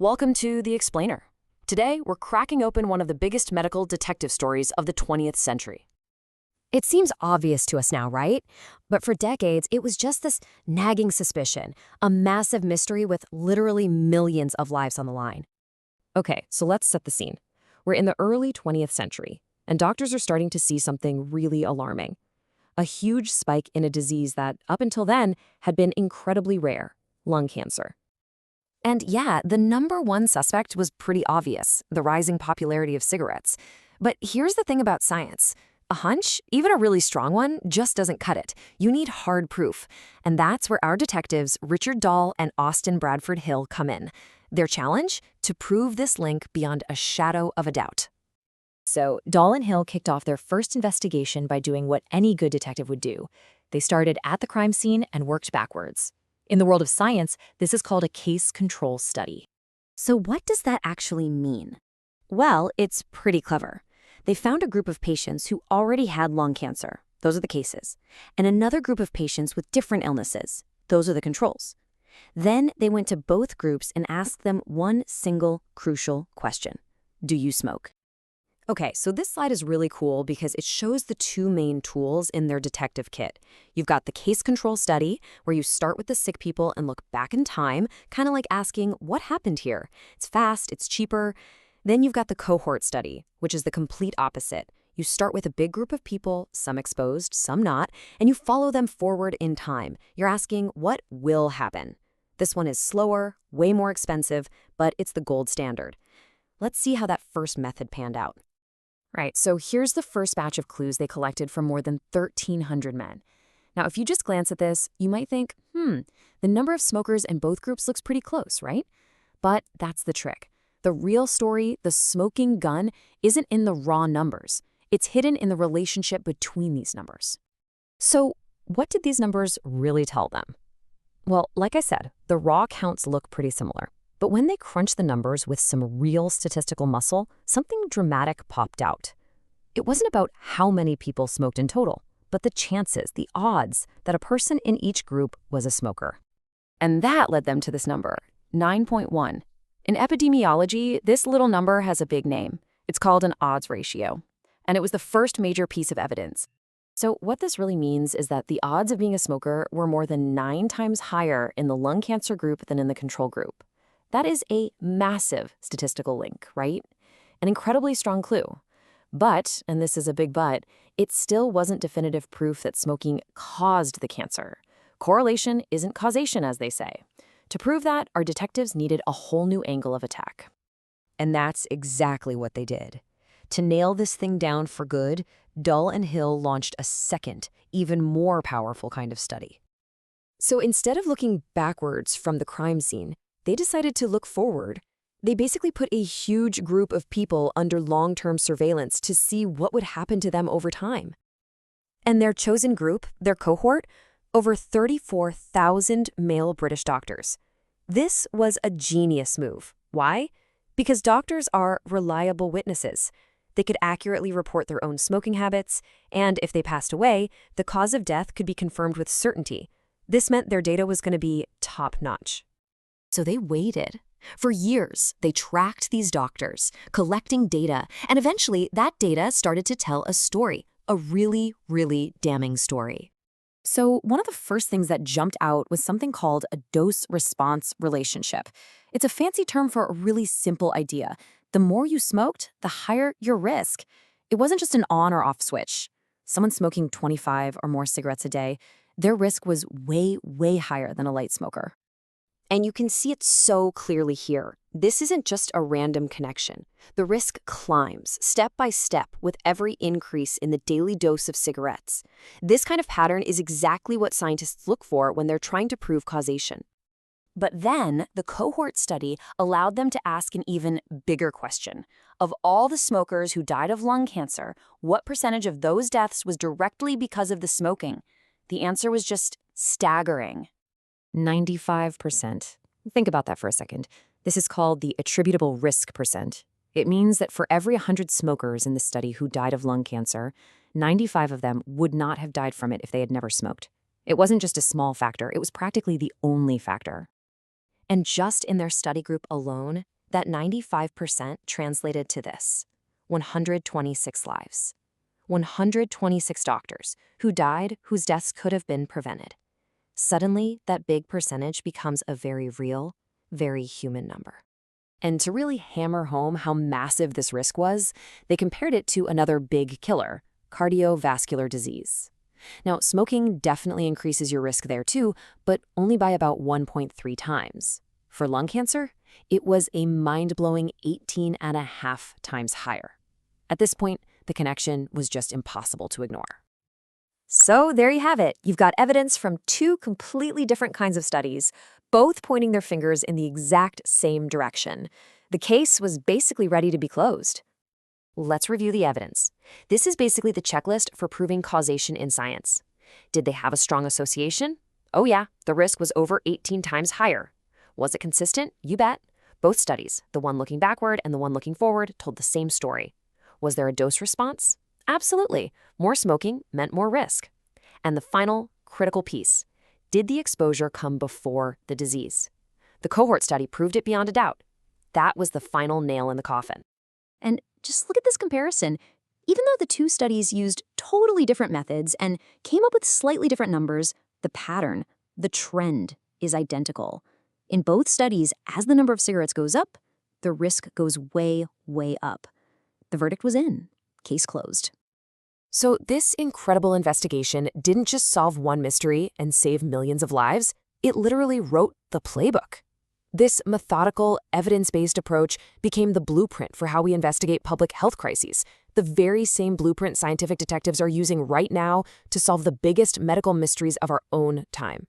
Welcome to The Explainer. Today, we're cracking open one of the biggest medical detective stories of the 20th century. It seems obvious to us now, right? But for decades, it was just this nagging suspicion, a massive mystery with literally millions of lives on the line. Okay, so let's set the scene. We're in the early 20th century, and doctors are starting to see something really alarming. A huge spike in a disease that, up until then, had been incredibly rare: lung cancer. And yeah, the number one suspect was pretty obvious: the rising popularity of cigarettes. But here's the thing about science. A hunch, even a really strong one, just doesn't cut it. You need hard proof. And that's where our detectives, Richard Dahl and Austin Bradford Hill, come in. Their challenge? To prove this link beyond a shadow of a doubt. So, Dahl and Hill kicked off their first investigation by doing what any good detective would do. They started at the crime scene and worked backwards. In the world of science, this is called a case control study. So what does that actually mean? Well, it's pretty clever. They found a group of patients who already had lung cancer. Those are the cases. And another group of patients with different illnesses. Those are the controls. Then they went to both groups and asked them one single crucial question. Do you smoke? Okay, so this slide is really cool because it shows the two main tools in their detective kit. You've got the case control study, where you start with the sick people and look back in time, kind of like asking, what happened here? It's fast, it's cheaper. Then you've got the cohort study, which is the complete opposite. You start with a big group of people, some exposed, some not, and you follow them forward in time. You're asking, what will happen? This one is slower, way more expensive, but it's the gold standard. Let's see how that first method panned out. Right, so here's the first batch of clues they collected from more than 1,300 men. Now, if you just glance at this, you might think, the number of smokers in both groups looks pretty close, right? But that's the trick. The real story, the smoking gun, isn't in the raw numbers. It's hidden in the relationship between these numbers. So, what did these numbers really tell them? Well, like I said, the raw counts look pretty similar. But when they crunched the numbers with some real statistical muscle, something dramatic popped out. It wasn't about how many people smoked in total, but the chances, the odds, that a person in each group was a smoker. And that led them to this number, 9.1. In epidemiology, this little number has a big name. It's called an odds ratio. And it was the first major piece of evidence. So what this really means is that the odds of being a smoker were more than 9 times higher in the lung cancer group than in the control group. That is a massive statistical link, right? An incredibly strong clue. But, and this is a big but, it still wasn't definitive proof that smoking caused the cancer. Correlation isn't causation, as they say. To prove that, our detectives needed a whole new angle of attack. And that's exactly what they did. To nail this thing down for good, Dahl and Hill launched a second, even more powerful kind of study. So instead of looking backwards from the crime scene, they decided to look forward. They basically put a huge group of people under long-term surveillance to see what would happen to them over time. And their chosen group, their cohort, over 34,000 male British doctors. This was a genius move. Why? Because doctors are reliable witnesses. They could accurately report their own smoking habits, and if they passed away, the cause of death could be confirmed with certainty. This meant their data was going to be top-notch. So they waited. For years, they tracked these doctors, collecting data, and eventually that data started to tell a story, a really, really damning story. So one of the first things that jumped out was something called a dose-response relationship. It's a fancy term for a really simple idea. The more you smoked, the higher your risk. It wasn't just an on or off switch. Someone smoking 25 or more cigarettes a day, their risk was way, way higher than a light smoker. And you can see it so clearly here. This isn't just a random connection. The risk climbs step by step with every increase in the daily dose of cigarettes. This kind of pattern is exactly what scientists look for when they're trying to prove causation. But then, the cohort study allowed them to ask an even bigger question. Of all the smokers who died of lung cancer, what percentage of those deaths was directly because of the smoking? The answer was just staggering. 95%. Think about that for a second. This is called the attributable risk percent. It means that for every 100 smokers in the study who died of lung cancer, 95 of them would not have died from it if they had never smoked. It wasn't just a small factor, it was practically the only factor. And just in their study group alone, that 95% translated to this: 126 lives. 126 doctors who died whose deaths could have been prevented. Suddenly, that big percentage becomes a very real, very human number. And to really hammer home how massive this risk was, they compared it to another big killer, cardiovascular disease. Now, smoking definitely increases your risk there too, but only by about 1.3 times. For lung cancer, it was a mind-blowing 18.5 times higher. At this point, the connection was just impossible to ignore. So there you have it. You've got evidence from two completely different kinds of studies, both pointing their fingers in the exact same direction. The case was basically ready to be closed. Let's review the evidence. This is basically the checklist for proving causation in science. Did they have a strong association? Oh yeah, the risk was over 18 times higher. Was it consistent? You bet. Both studies, the one looking backward and the one looking forward, told the same story. Was there a dose response? Absolutely. More smoking meant more risk. And the final, critical piece. Did the exposure come before the disease? The cohort study proved it beyond a doubt. That was the final nail in the coffin. And just look at this comparison. Even though the two studies used totally different methods and came up with slightly different numbers, the pattern, the trend, is identical. In both studies, as the number of cigarettes goes up, the risk goes way, way up. The verdict was in. Case closed. So this incredible investigation didn't just solve one mystery and save millions of lives, it literally wrote the playbook. This methodical, evidence-based approach became the blueprint for how we investigate public health crises, the very same blueprint scientific detectives are using right now to solve the biggest medical mysteries of our own time.